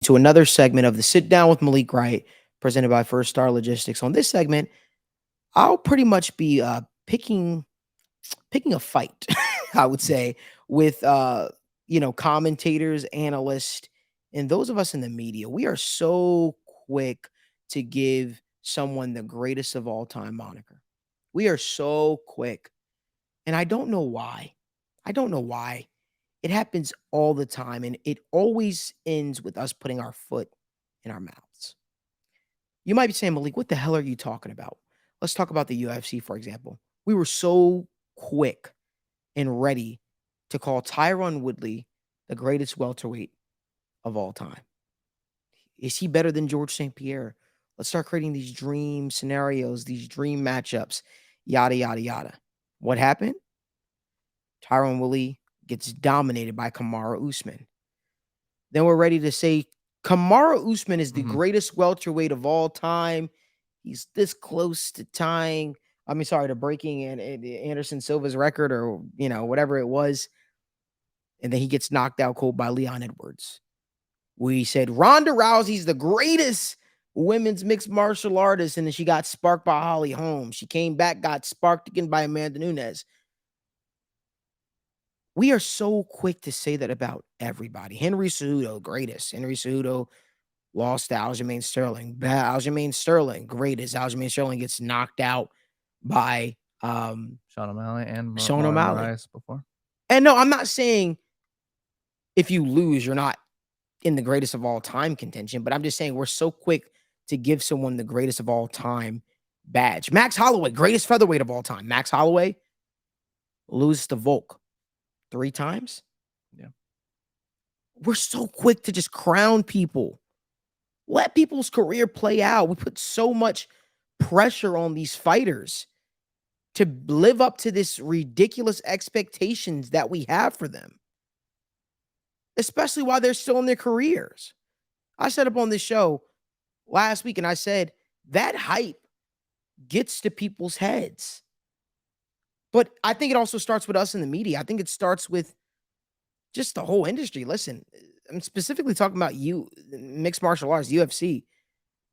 to another segment of the Sit Down with Malik Wright, presented by First Star Logistics. On this segment, I'll pretty much be picking a fight, I would say, with commentators, analysts, and those of us in the media. We are so quick to give someone the greatest of all time moniker. We are so quick. And I don't know why. I don't know why. It happens all the time, and it always ends with us putting our foot in our mouths. You might be saying, Malik, what the hell are you talking about? Let's talk about the UFC, for example. We were so quick and ready to call Tyron Woodley the greatest welterweight of all time. Is he better than George St. Pierre? Let's start creating these dream scenarios, these dream matchups, yada, yada, yada. What happened? Tyron Woodley gets dominated by Kamaru Usman. Then we're ready to say Kamaru Usman is the greatest welterweight of all time. He's this close to to breaking Anderson Silva's record, or whatever it was. And then he gets knocked out cold by Leon Edwards. We said Ronda Rousey's the greatest women's mixed martial artist, and then she got sparked by Holly Holm. She came back, got sparked again by Amanda Nunes. We are so quick to say that about everybody. Henry Cejudo, greatest. Henry Cejudo lost to Aljamain Sterling. Aljamain Sterling, greatest. Aljamain Sterling gets knocked out by Sean O'Malley and Sean O'Malley Moraes before. And no, I'm not saying if you lose, you're not in the greatest of all time contention, but I'm just saying we're so quick to give someone the greatest of all time badge. Max Holloway, greatest featherweight of all time. Max Holloway loses to Volk 3 times. Yeah. We're so quick to just crown people. Let people's career play out. We put so much pressure on these fighters to live up to this ridiculous expectations that we have for them, especially while they're still in their careers. I said up on this show last week, and I said that hype gets to people's heads. But I think it also starts with us in the media. I think it starts with just the whole industry. Listen, I'm specifically talking about mixed martial arts, UFC.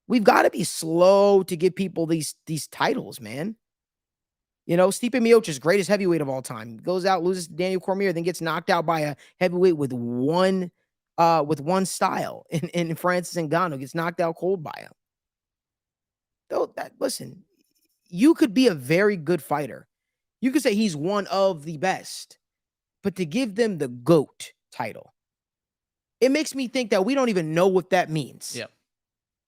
We've got to be slow to give people these titles, man. Stipe Miocic's greatest heavyweight of all time goes out, loses to Daniel Cormier, then gets knocked out by a heavyweight with one style in Francis Ngannou, gets knocked out cold by him. Listen, you could be a very good fighter. You could say he's one of the best, but to give them the GOAT title, it makes me think that we don't even know what that means. Yep.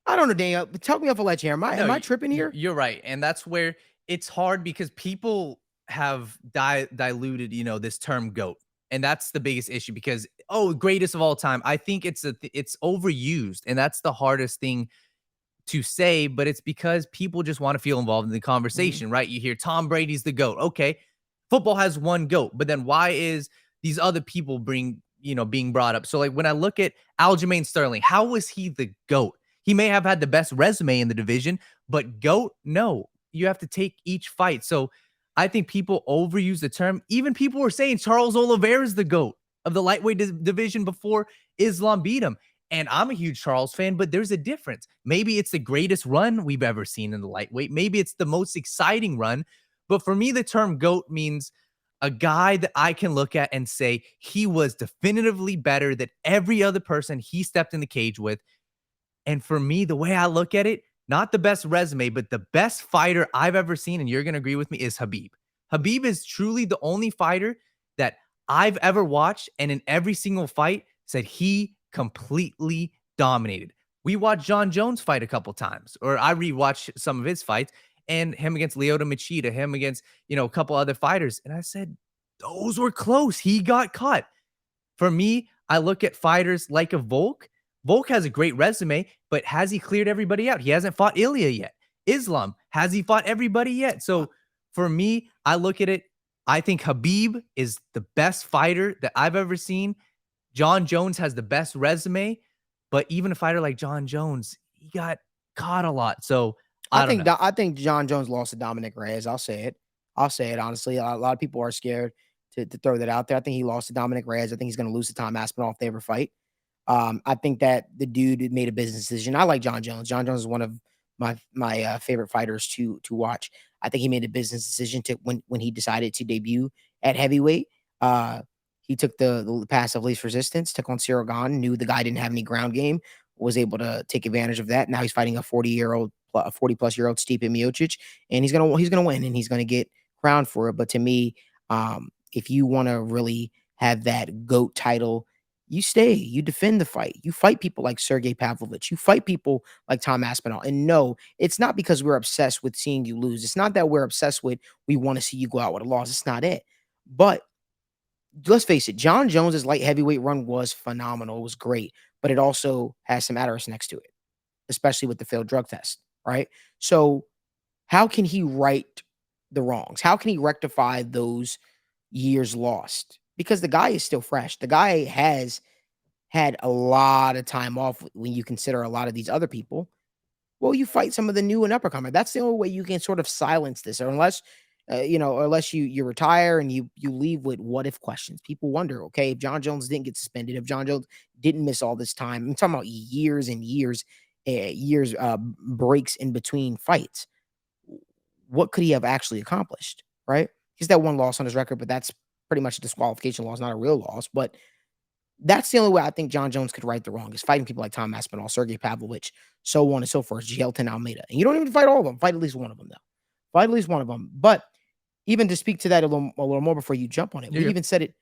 I don't know, Daniel. Talk me off a ledge here. Am I tripping here? You're right. And that's where it's hard, because people have diluted, this term GOAT. And that's the biggest issue, because, greatest of all time. I think it's overused. And that's the hardest thing to say, but it's because people just want to feel involved in the conversation, right? You hear Tom Brady's the GOAT. Okay. Football has one GOAT, but then why is these other people being brought up? So like when I look at Aljamain Sterling, how was he the GOAT? He may have had the best resume in the division, but GOAT, no. You have to take each fight. So I think people overuse the term. Even people were saying Charles Oliveira is the GOAT of the lightweight division before Islam beat him. And I'm a huge Charles fan, but there's a difference. Maybe it's the greatest run we've ever seen in the lightweight. Maybe it's the most exciting run. But for me, the term GOAT means a guy that I can look at and say he was definitively better than every other person he stepped in the cage with. And for me, the way I look at it, not the best resume, but the best fighter I've ever seen, and you're going to agree with me, is Khabib. Khabib is truly the only fighter that I've ever watched, and in every single fight said he completely dominated. We watched Jon Jones fight a couple times, or I rewatched some of his fights, and him against Lyoto Machida, him against, a couple other fighters. And I said, those were close. He got cut. For me, I look at fighters like a Volk. Volk has a great resume, but has he cleared everybody out? He hasn't fought Ilya yet. Islam, has he fought everybody yet? So for me, I look at it, I think Khabib is the best fighter that I've ever seen. Jon Jones has the best resume, but even a fighter like Jon Jones, he got caught a lot. So I think Jon Jones lost to Dominic Reyes. I'll say it honestly. A lot of people are scared to throw that out there. I think he lost to Dominic Reyes. I think he's going to lose to Tom Aspinall if they ever fight. I think that the dude made a business decision. I like Jon Jones. Jon Jones is one of my favorite fighters to watch. I think he made a business decision to when he decided to debut at heavyweight. Uh, he took the path of least resistance, took on Cyril Gane, knew the guy didn't have any ground game, was able to take advantage of that. Now he's fighting a 40-year-old, a 40-plus-year-old Stipe Miocic, and he's gonna win, and he's gonna get crowned for it. But to me, if you want to really have that GOAT title, you stay, you defend the fight. You fight people like Sergey Pavlovich. You fight people like Tom Aspinall. And no, it's not because we're obsessed with seeing you lose. It's not that we're obsessed with we want to see you go out with a loss. It's not it. But let's face it, Jon Jones's light heavyweight run was phenomenal. It was great, but it also has some asterisks next to it, especially with the failed drug test, right? So how can he right the wrongs? How can he rectify those years lost? Because the guy is still fresh. The guy has had a lot of time off when you consider a lot of these other people. Well, you fight some of the new and uppercomer. That's the only way you can sort of silence this, or unless or unless you retire and you leave with what if questions. People wonder, okay, if Jon Jones didn't get suspended, if Jon Jones didn't miss all this time, I'm talking about years and years breaks in between fights. What could he have actually accomplished? Right? He's that one loss on his record, but that's pretty much a disqualification loss, not a real loss. But that's the only way I think Jon Jones could right the wrong is fighting people like Tom Aspinall, Sergey Pavlovich, so on and so forth, Gelton Almeida. And you don't even fight all of them. Fight at least one of them, though. Fight at least one of them. But even to speak to that a little more before you jump on it, we You're good. even said it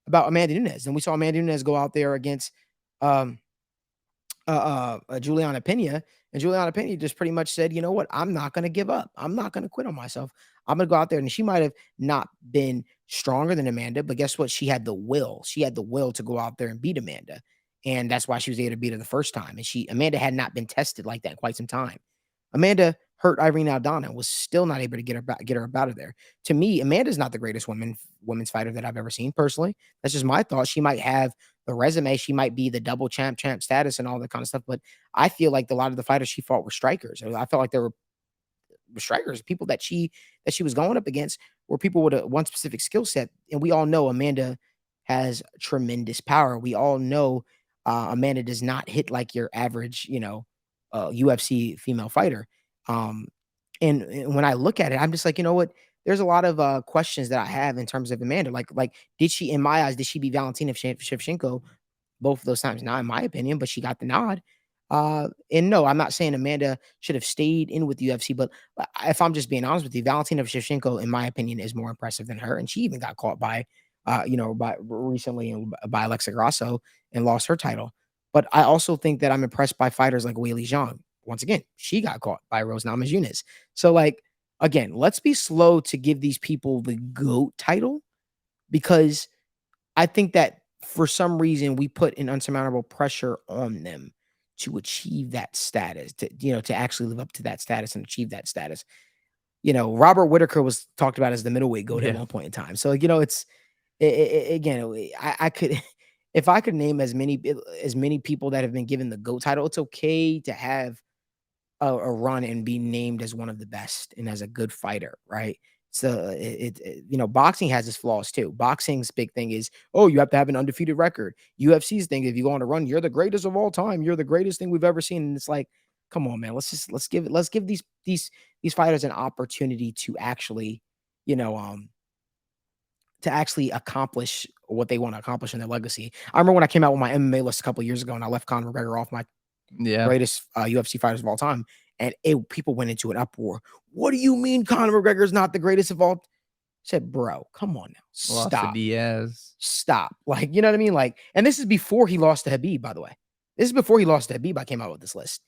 about Amanda Nunes. And we saw Amanda Nunes go out there against um, Juliana Pena, and Juliana Pena just pretty much said, "You know what? I'm not going to give up. I'm not going to quit on myself. I'm going to go out there." And she might have not been stronger than Amanda, but guess what? She had the will. She had the will to go out there and beat Amanda, and that's why she was able to beat her the first time. And Amanda had not been tested like that in quite some time. Amanda hurt Irene Aldana, was still not able to get her up out of there. To me, Amanda's not the greatest women's fighter that I've ever seen personally. That's just my thought. She might have the resume, she might be the double champ status and all that kind of stuff, but I feel like a lot of the fighters she fought were strikers. I felt like there were strikers, people that she was going up against were people with one specific skill set. And we all know Amanda has tremendous power. We all know Amanda does not hit like your average, UFC female fighter. Um, and when I look at it, I'm just like, you know what? There's a lot of questions that I have in terms of Amanda. Like, did she, in my eyes, did she beat Valentina Shevchenko both of those times? Not in my opinion, but she got the nod. And no, I'm not saying Amanda should have stayed in with the UFC, but if I'm just being honest with you, Valentina Shevchenko, in my opinion, is more impressive than her, and she even got caught by, by recently by Alexa Grasso and lost her title. But I also think that I'm impressed by fighters like Weili Zhang. Once again, she got caught by Rose Namajunas. So, like, again, let's be slow to give these people the GOAT title because I think that for some reason we put an unsurmountable pressure on them to achieve that status, to actually live up to that status and achieve that status. Robert Whitaker was talked about as the middleweight GOAT at Yeah. one point in time. So, it's again, I could if I could name as many people that have been given the GOAT title, it's okay to have a run and be named as one of the best and as a good fighter, right? So boxing has its flaws too. Boxing's big thing is, oh, you have to have an undefeated record. UFC's thing, if you go on a run, you're the greatest of all time. You're the greatest thing we've ever seen. And it's like, come on, man. Let's give these fighters an opportunity to actually, you know, to actually accomplish what they want to accomplish in their legacy. I remember when I came out with my MMA list a couple of years ago and I left Conor McGregor off my Yeah. greatest UFC fighters of all time. And people went into an uproar. What do you mean Conor McGregor is not the greatest of all? I said, bro, come on now. Lost to Stop. Diaz. Stop. Like, you know what I mean? Like, and this is before he lost to Habib, by the way. This is before he lost to Habib. I came out with this list.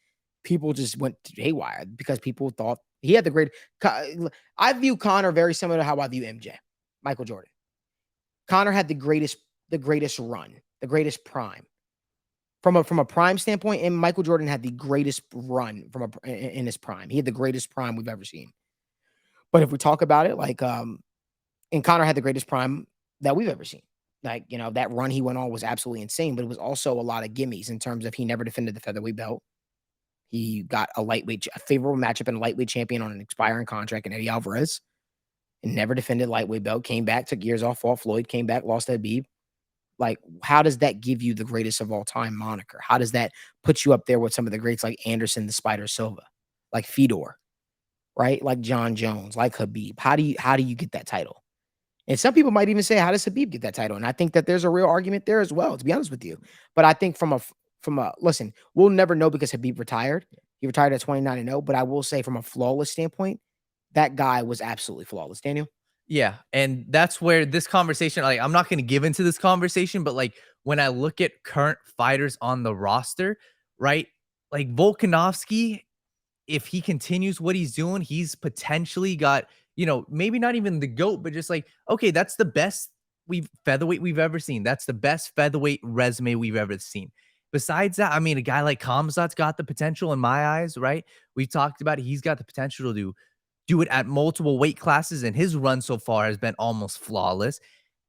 People just went haywire because people thought he had the great. I view Conor very similar to how I view MJ, Michael Jordan. Conor had the greatest run, the greatest prime. From a prime standpoint, and Michael Jordan had the greatest run in his prime. He had the greatest prime we've ever seen. But if we talk about it, like, and Conor had the greatest prime that we've ever seen. Like, that run he went on was absolutely insane, but it was also a lot of gimmies in terms of he never defended the featherweight belt. He got a favorable matchup and a lightweight champion on an expiring contract in Eddie Alvarez, and never defended lightweight belt. Came back, took years off, fought Floyd, came back, lost to Habib. Like, how does that give you the greatest of all time moniker? How does that put you up there with some of the greats like Anderson the Spider Silva, like Fedor, right? Like Jon Jones, like Habib? How do you get that title? And some people might even say, how does Habib get that title? And I think that there's a real argument there as well, to be honest with you. But I think from a listen, we'll never know because Habib retired. He retired at 29-0. But I will say, from a flawless standpoint, that guy was absolutely flawless. Daniel, Yeah, and that's where this conversation, like, I'm not gonna give into this conversation, but, like, when I look at current fighters on the roster, right? Like, Volkanovski, if he continues what he's doing, he's potentially got, maybe not even the GOAT, but just like, okay, that's the best featherweight we've ever seen. That's the best featherweight resume we've ever seen. Besides that, I mean, a guy like Kamzat's got the potential in my eyes, right? We talked about it. He's got the potential to do it at multiple weight classes, and his run so far has been almost flawless.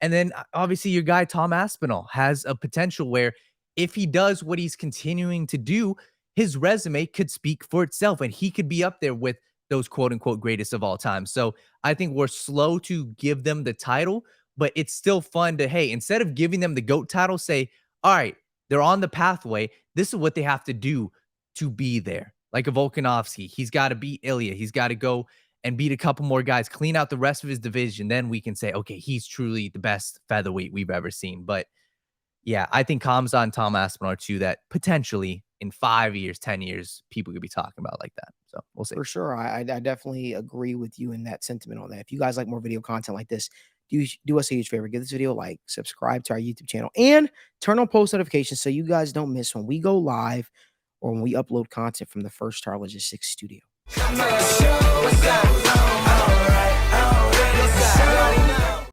And then obviously your guy Tom Aspinall has a potential where if he does what he's continuing to do, his resume could speak for itself and he could be up there with those quote unquote greatest of all time. So I think we're slow to give them the title, but it's still fun to, hey, instead of giving them the GOAT title, say, all right, they're on the pathway. This is what they have to do to be there. Like a Volkanovski, he's got to beat Ilya. He's got to go and beat a couple more guys, clean out the rest of his division. Then we can say, okay, he's truly the best featherweight we've ever seen. But yeah, I think Kamzat and Tom Aspinall are two that potentially in 5 years, 10 years, people could be talking about like that. So we'll see. for sure, I definitely agree with you in that sentiment on that. If you guys like more video content like this, do us a huge favor. Give this video a like, subscribe to our YouTube channel, and turn on post notifications so you guys don't miss when we go live or when we upload content from the First Star Logistics studio. Come on, show us out.